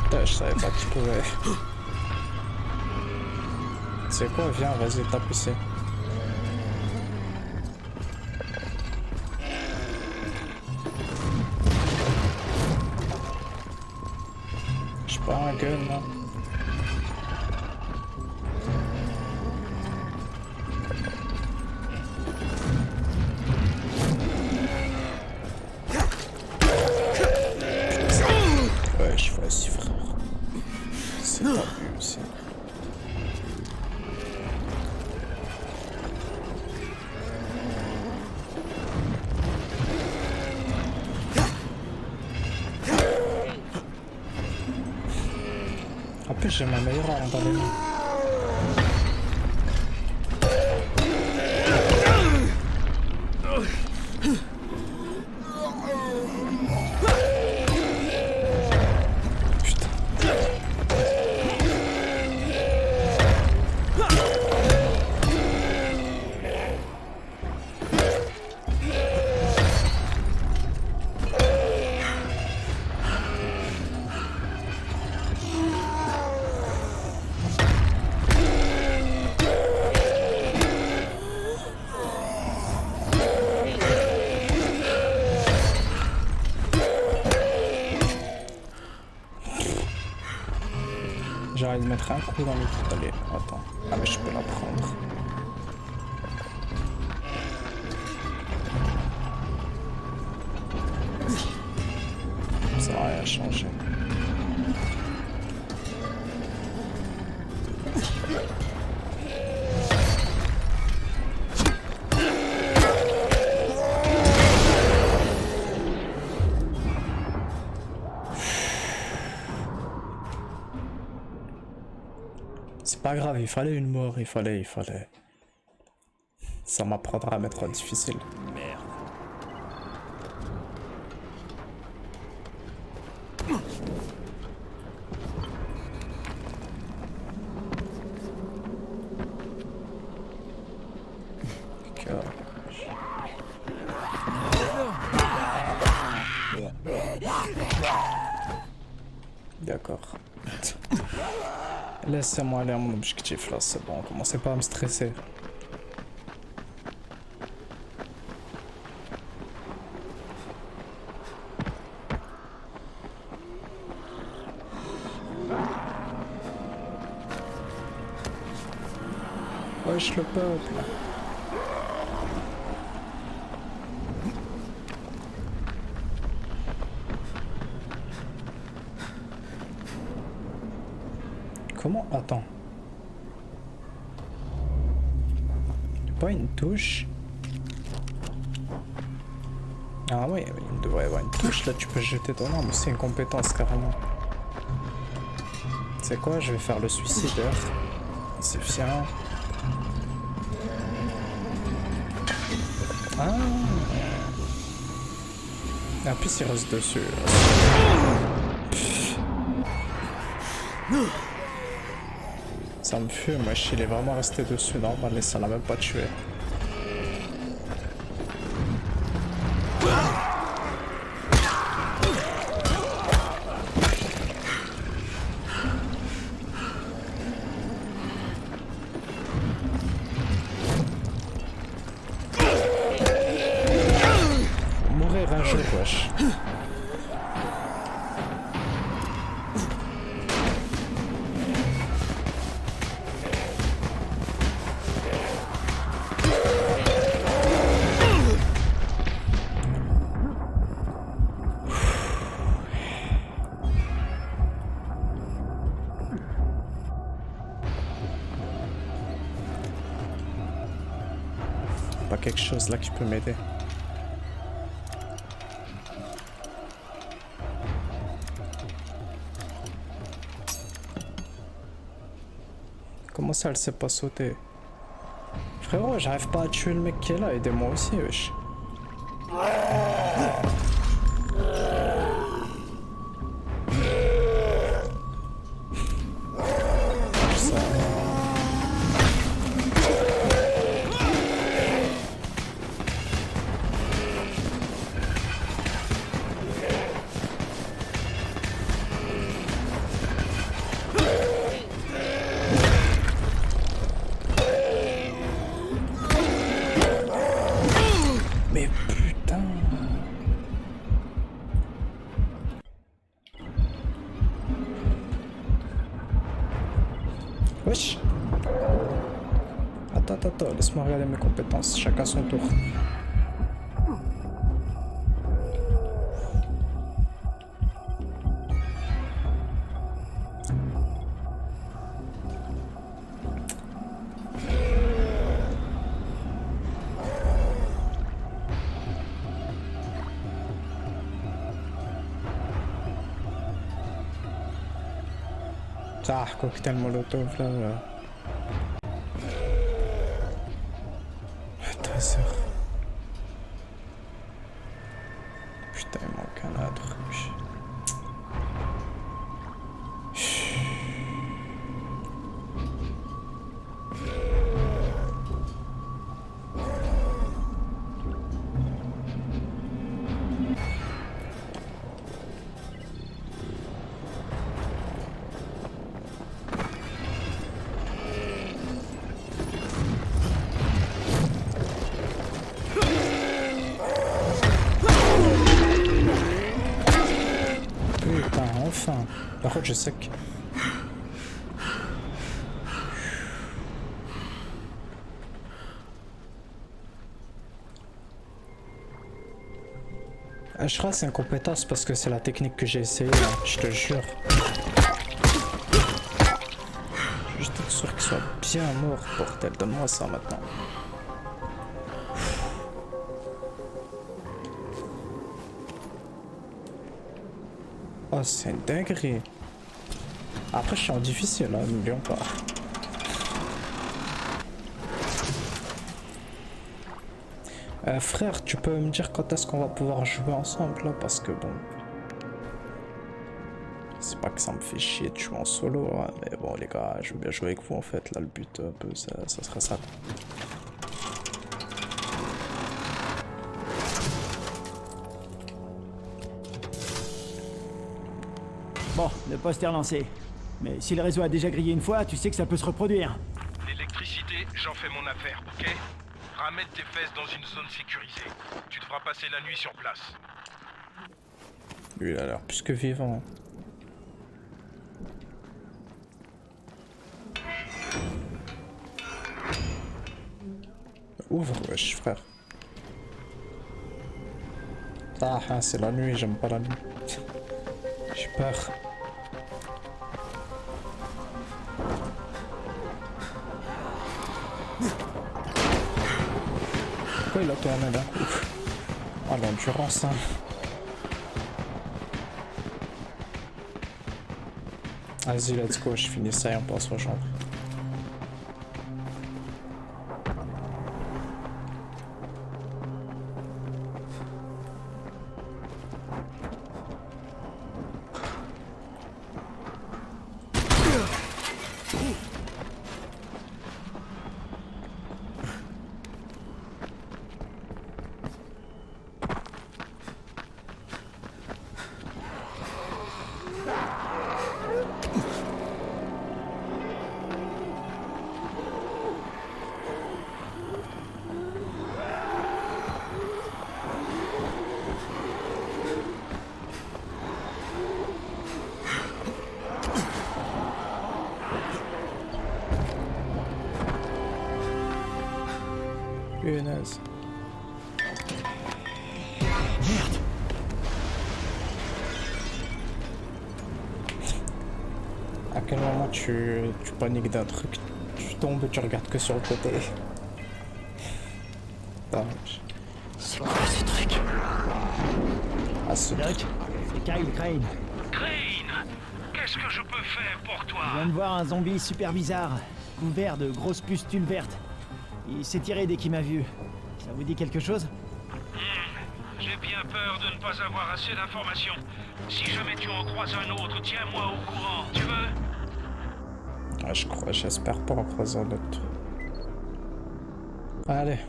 Putain, je savais pas que tu pouvais. C'est quoi? Viens, vas-y, tape ici. J'ai pas un gun là. Ouais, je fais aussi frère. C'est plus, j'ai ma meilleure arme dans les mains. J'arrête de mettre un coup dans le coup. Allez, attends. Ah mais je peux la prendre. Ça n'a rien changé. C'est pas grave, il fallait une mort, il fallait. Ça m'apprendra à mettre en difficile. Merde. D'accord. Laissez-moi aller à mon objectif là, c'est bon, commencez pas à me stresser. Wesh le peuple. Comment? Attends. Pas une touche? Ah oui, il devrait y avoir une touche là, tu peux jeter ton arme, c'est une compétence carrément. C'est quoi? Je vais faire le suicideur. C'est fiant. Ah. En plus il reste dessus. Ça me fume, wesh, il est vraiment resté dessus, normal, et ça l'a même pas tué. Mourir un jour, wesh. Pas quelque chose là qui peut m'aider. Comment ça elle sait pas sauter? Frérot, j'arrive pas à tuer le mec qui est là, aidez-moi aussi, wesh. Mais putain. Wesh. Attends, laisse-moi regarder mes compétences, chacun son tour. Ah, cocktail molotov là. 13h. Putain, il manque un truc. Par contre, je sais que... Je crois que c'est incompétence parce que c'est la technique que j'ai essayé, là, je te jure. Juste être sûr qu'il soit bien mort, bordel. Donne-moi ça maintenant. Oh, c'est une dinguerie. Après, je suis en difficile, là, n'oublions pas. Frère, tu peux me dire quand est-ce qu'on va pouvoir jouer ensemble, là, parce que bon... C'est pas que ça me fait chier de jouer en solo, hein, mais bon, les gars, je veux bien jouer avec vous, en fait, là, le but, un peu, ça serait ça. Bon, le poste est relancé. Mais si le réseau a déjà grillé une fois, tu sais que ça peut se reproduire. L'électricité, j'en fais mon affaire, ok? Ramène tes fesses dans une zone sécurisée. Tu devras passer la nuit sur place. Lui, il a l'air plus que vivant. Ouvre, wesh, frère. Ah, c'est la nuit, j'aime pas la nuit. J'ai peur. Pourquoi il a tourné d'un coup? Oh, l'endurance, hein. Vas-y, let's go, je finis ça et on passe aux jambes. Punaise. Merde. À quel moment tu paniques d'un truc, tu tombes et tu regardes que sur le côté. C'est quoi ce truc? Ah, ce Doc, c'est Kyle Crane. Crane, qu'est-ce que je peux faire pour toi? Je viens de voir un zombie super bizarre, couvert de grosses pustules vertes. Il s'est tiré dès qu'il m'a vu. Ça vous dit quelque chose? J'ai bien peur de ne pas avoir assez d'informations. Si jamais tu en croises un autre, tiens-moi au courant, tu veux? Ah, j'espère pas en croiser un autre. Allez.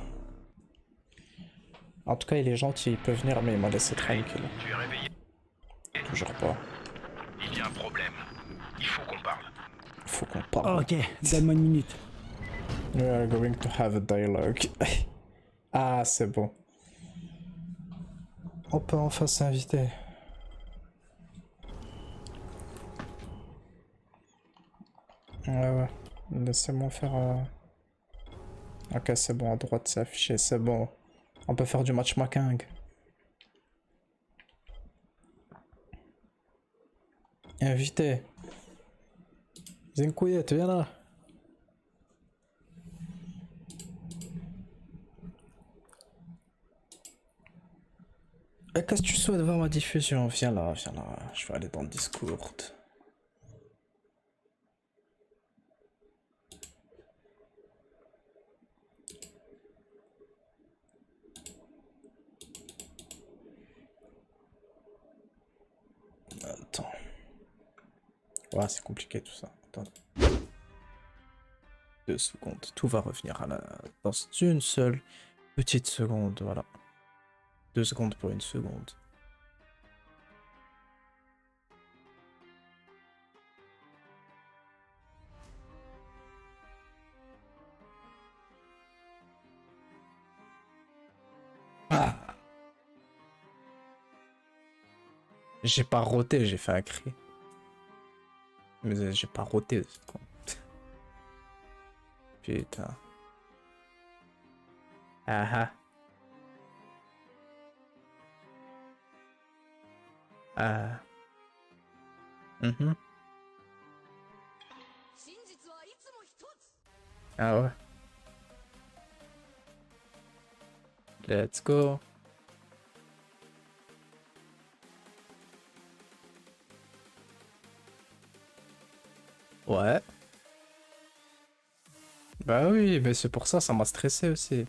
En tout cas, il est gentil, il peut venir, mais il m'a laissé tranquille. Tu es réveillé? Toujours pas. Il y a un problème. Il faut qu'on parle. Faut qu'on parle. Ok, donne-moi une minute. We are going to have a dialogue. Ah, c'est bon. On peut enfin s'inviter. Ouais. Laissez-moi faire... Ok, c'est bon, à droite c'est affiché, c'est bon. On peut faire du matchmaking. Invité. Zinkouillet, viens là. Et qu'est-ce que tu souhaites voir ma diffusion? Viens là, je vais aller dans le Discord. Attends. Ouais, c'est compliqué tout ça. Attends. 2 secondes. Tout va revenir à la... dans une seule petite seconde. Voilà. 2 secondes pour 1 seconde. Ah. J'ai pas roté, j'ai fait un cri. Mais j'ai pas roté. Putain. Ah ah. Ah. Mhm. Ah ouais. Let's go. Ouais. Bah oui, mais c'est pour ça, ça m'a stressé aussi.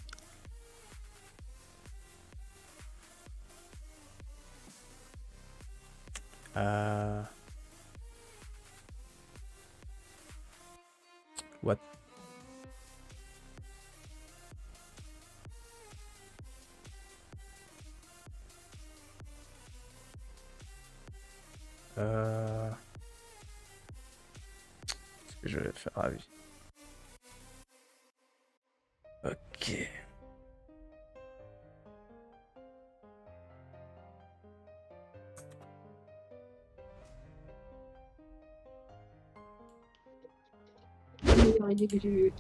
What? Qu'est-ce que je vais faire à vie? Ok. Meilleure idée que j'ai eue.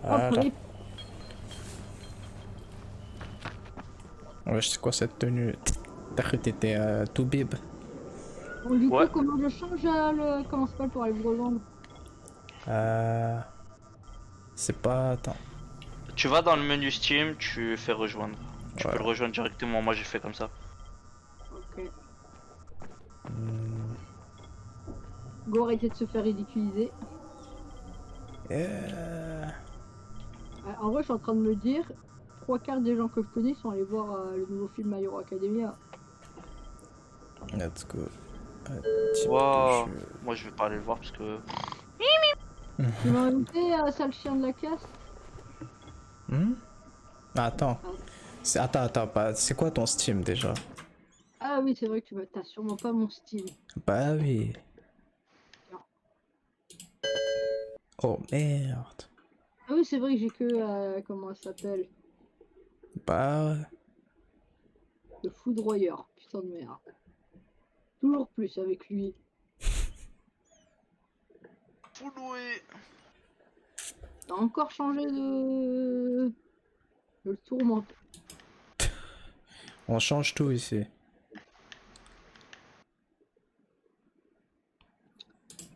Voilà. purée. Ouais, c'est quoi cette tenue? T'as cru que t'étais tout bib? Bon, du coup, comment je change le. Comment ça s'appelle pour aller vous rejoindre? C'est pas... Attends. Tu vas dans le menu Steam, tu fais rejoindre. Tu peux le rejoindre directement, moi j'ai fait comme ça. Ok. Go, arrêtez de se faire ridiculiser. En vrai, je suis en train de me dire, 3/4 des gens que je connais sont allés voir le nouveau film My Hero Academia. Let's go. Wow. Moi je vais pas aller le voir parce que... Tu m'as invité à sale chien de la casse? Attends. Attends, c'est quoi ton Steam déjà? Ah oui, c'est vrai que t'as sûrement pas mon style. Bah oui. Oh merde. Ah oui, c'est vrai que j'ai que... comment elle s'appelle? Bah ouais. Le foudroyeur, putain de merde. Toujours plus avec lui. Foudoué. T'as encore changé de... le tourmente. On change tout ici.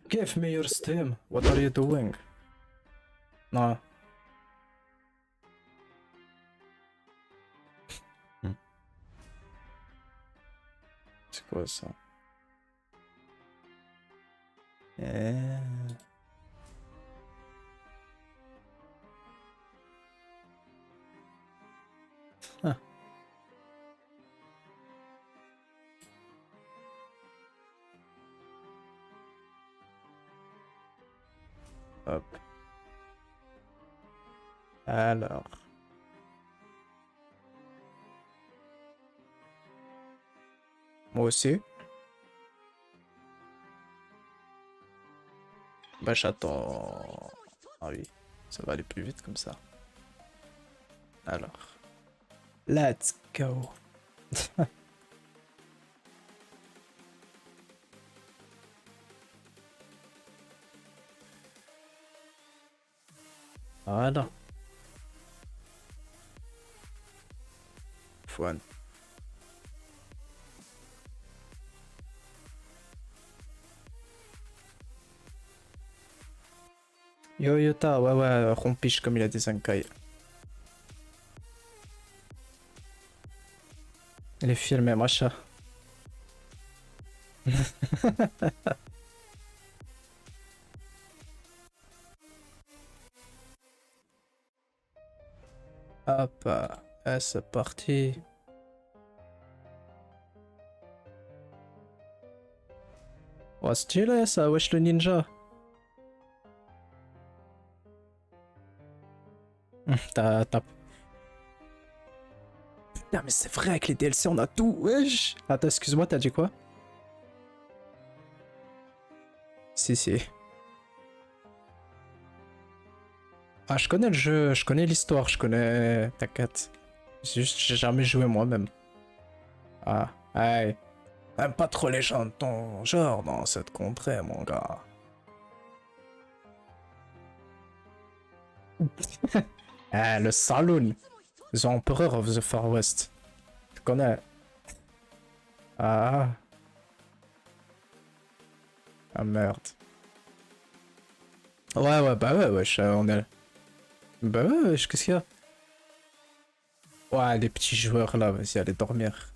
Give me your Steam. What are you doing? Non. C'est quoi ça? Ah. Hop. Alors. Moi aussi. Bah j'attends. Ah oui, ça va aller plus vite comme ça. Alors. Let's go. Voilà. Fun. Yo Yota, ouais, rompiche comme il a des Zankai. Les films, machin. Hop, c'est parti. Oh, stylé ça, wesh le ninja. T'as... Putain, mais c'est vrai, avec les DLC, on a tout, wesh. Attends, excuse-moi, t'as dit quoi? Si. Ah, je connais le jeu, je connais l'histoire, je connais... T'inquiète. Juste, j'ai jamais joué moi-même. Ah, aïe. Aime pas trop les gens de ton genre dans cette contrée, mon gars. Ah, le saloon. The Emperor of the Far West. Tu connais? Ah. Ah merde. Ouais, bah ouais, wesh, on est... Bah ouais, wesh, qu'est-ce qu'il y a? Ouais, les petits joueurs là, vas-y, allez dormir.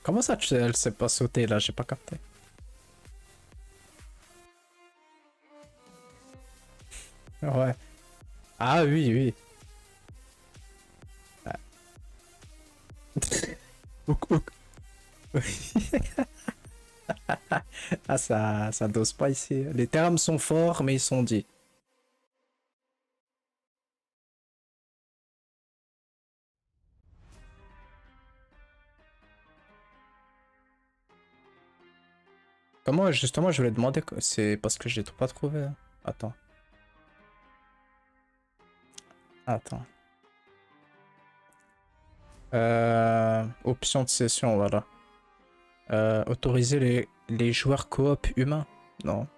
Comment ça, elle sait pas sauter là? J'ai pas capté. Ouais. Ah oui. Ah, ah ça dose pas ici. Les termes sont forts, mais ils sont dits. Comment, justement, je voulais demander, c'est parce que j'ai pas trouvé. Attends. Option de session, voilà. Autoriser les joueurs coop humains. Non.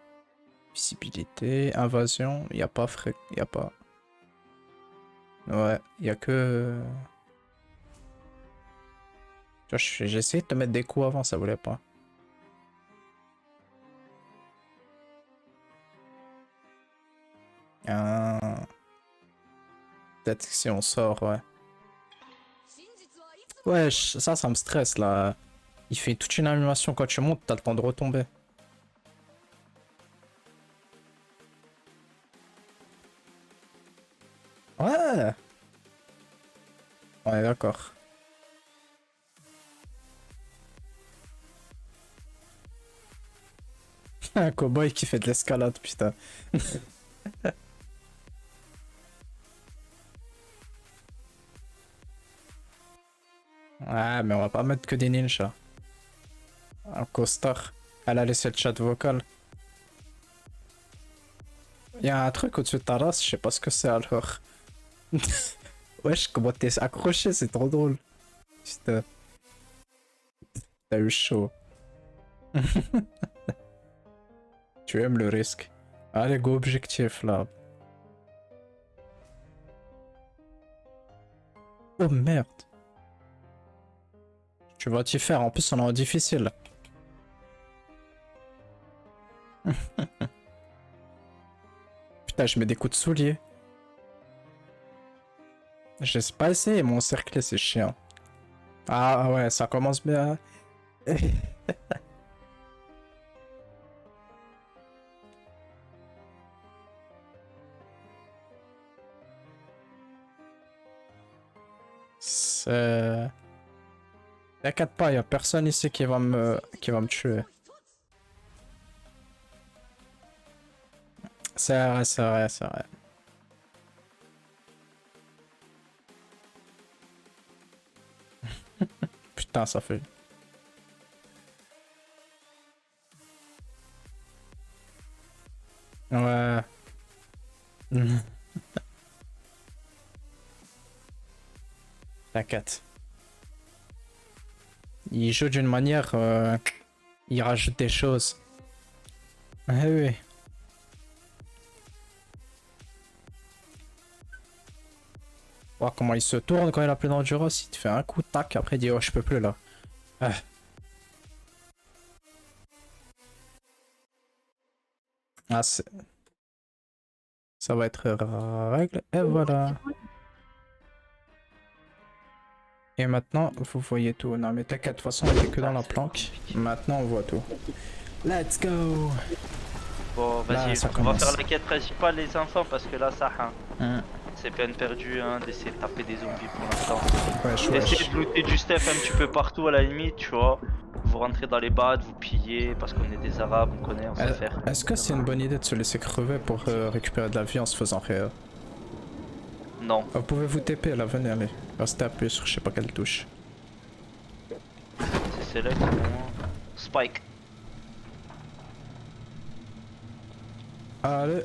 Visibilité, invasion, y a pas y a pas. Ouais, y a que... J'ai essayé de te mettre des coups avant, ça voulait pas. Peut-être que si on sort, ouais. Ouais, ça me stresse là. Il fait toute une animation quand tu montes, t'as le temps de retomber. Ouais. On est d'accord. Un cowboy qui fait de l'escalade, putain. Ouais, mais on va pas mettre que des ninjas. Un costard. Elle a laissé le chat vocal. Il y a un truc au-dessus de ta race, je sais pas ce que c'est alors. Wesh, comment t'es accroché, c'est trop drôle. Putain. T'as eu chaud. Tu aimes le risque. Allez, go objectif là. Oh merde. Tu vas t'y faire, en plus on est en difficile. Putain, je mets des coups de soulier. J'ai pas essayé mon cercle, c'est chiant. Ah ouais, ça commence bien. C'est... T'inquiète pas, y a personne ici qui va me tuer. C'est vrai. Putain, ça fait... Ouais. T'inquiète. Il joue d'une manière... il rajoute des choses. Eh oui. Oh, comment il se tourne quand il a plein d'endurance, il te fait un coup, tac, après il dit oh je peux plus là. Ah. Ah c'est... Ça va être règle, et voilà. Et maintenant, vous voyez tout. Non mais t'inquiète, de toute façon on était que dans la planque. Maintenant on voit tout. Let's go. Bon vas-y, on va faire la quête principale les enfants parce que là ça... C'est peine perdue hein, d'essayer de taper des zombies pour l'instant. Wesh, Essayez de looter du stuff un petit peu partout à la limite, tu vois. Vous rentrez dans les battes, vous pillez, parce qu'on est des arabes, on connaît, on sait faire. Est-ce que c'est une bonne idée de se laisser crever pour récupérer de la vie en se faisant rien? Non. Vous pouvez vous TP là, venez, allez. Restez appuyé sur je sais pas quelle touche. C'est select, Spike. Allez.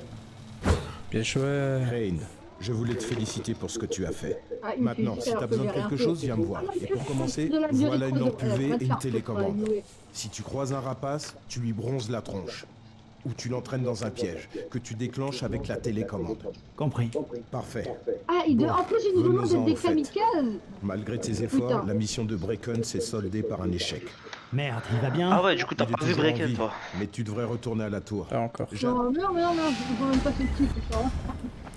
Bien joué. Crane, je voulais te féliciter pour ce que tu as fait. Ah, il me Maintenant, fait si alors t'as que besoin de j'ai rien quelque fait. chose, viens me voir. Et pour commencer, De la durée voilà une de lampe UV et une carte, télécommande. ouais. Si tu croises un rapace, tu lui bronzes la tronche. Ou tu l'entraînes dans un piège, que tu déclenches avec la télécommande. Compris. Parfait. Ah, en plus, il nous demande venons-en d'être des au fait. kamikazes. Malgré tes efforts, Putain. la mission de Bracken s'est soldée par un échec. Merde, il va bien? Ah ouais, du coup t'as Il est pas vu toujours en Bracken vie, toi. mais tu devrais retourner à la tour. Pas encore. Non, non, je vois même pas ce type, ça.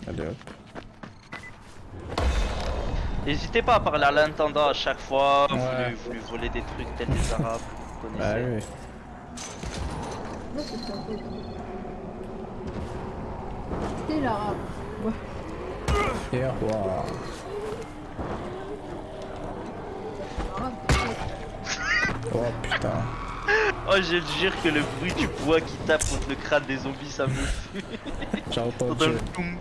Allez hop. N'hésitez pas à parler à l'intendant à chaque fois, Ouais. vous lui volez des trucs tels des arabes, vous Bah connaissez. oui. C'est l'arabe. Ouais. Et roi. Oh putain. Oh je te jure que le bruit du bois qui tape contre le crâne des zombies ça me fuit. J'ai entendu. Dans le boum.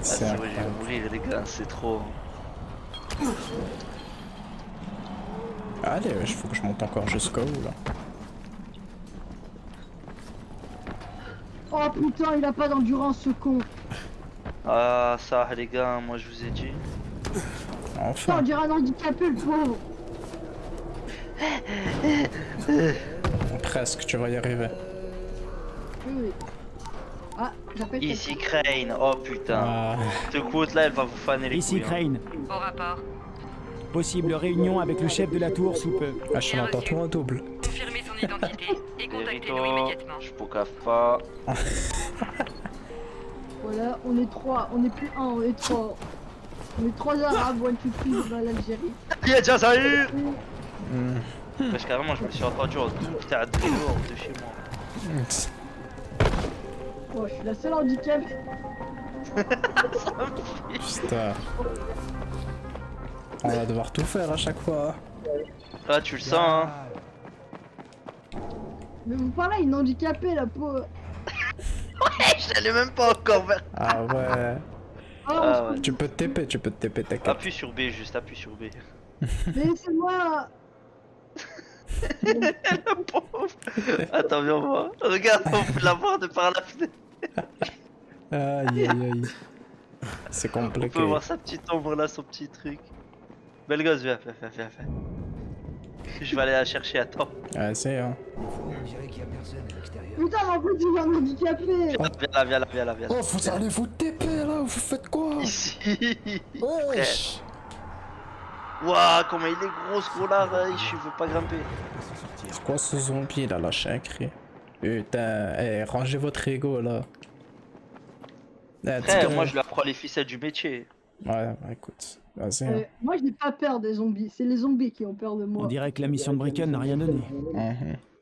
C'est vrai, je vais incroyable. mourir les gars, c'est trop. Allez, il faut que je monte encore jusqu'au haut là. Oh putain, il a pas d'endurance ce con. Ah ça les gars, moi je vous ai dit. Putain, Enfin. on dirait un handicapé le pauvre. Presque, tu vas y arriver. Oui. Ah, j'appelle. Ici Crane, oh putain. Ah. Cette quote là elle va vous faner les Ici couilles. hein. Crane. Au rapport. Possible réunion avec le chef de la tour sous peu. Ah, je l'entends tout en double. Confirmez son identité et contactez-nous Vérito, immédiatement. je pourcave pas. Voilà, on est trois, on est plus un, on est trois. On est trois arabes, one two three dans l'Algérie. Y'a déjà ça eu. Parce que carrément je me suis entendu en tout putain de dehors de chez moi. Oh, je suis la seule handicapée. Putain. On va devoir tout faire à chaque fois. Ah tu le sens hein. Mais vous parlez à une handicapée, la pauvre. Ouais, j'allais même pas encore vers. Ah ouais. Ah ouais. Tu peux te TP, t'inquiète. Appuie sur B, juste appuie sur B. Mais laissez-moi. Attends, viens voir. Regarde, on peut la voir de par la fenêtre. Aïe aïe aïe. C'est On compliqué. peut voir sa petite ombre là, son petit truc. Belle gosse, viens. Je vais aller la chercher, attends. Ouais, c'est hein. On dirait qu'il y a personne à l'extérieur. Putain, mais en plus, il est un handicapé. Viens là. Oh, vous allez vous TP là, vous faites quoi? Ici. Wesh. Waouh, comment il est gros ce gros là, je veux pas grimper. C'est quoi ce zombie là, lâché un cri? Putain, hey, rangez votre ego là. Frère, moi je lui apprends les ficelles du métier. Ouais, bah écoute, vas-y. Hein. Moi, je n'ai pas peur des zombies. C'est les zombies qui ont peur de moi. On dirait que la mission de Bracken n'a rien donné.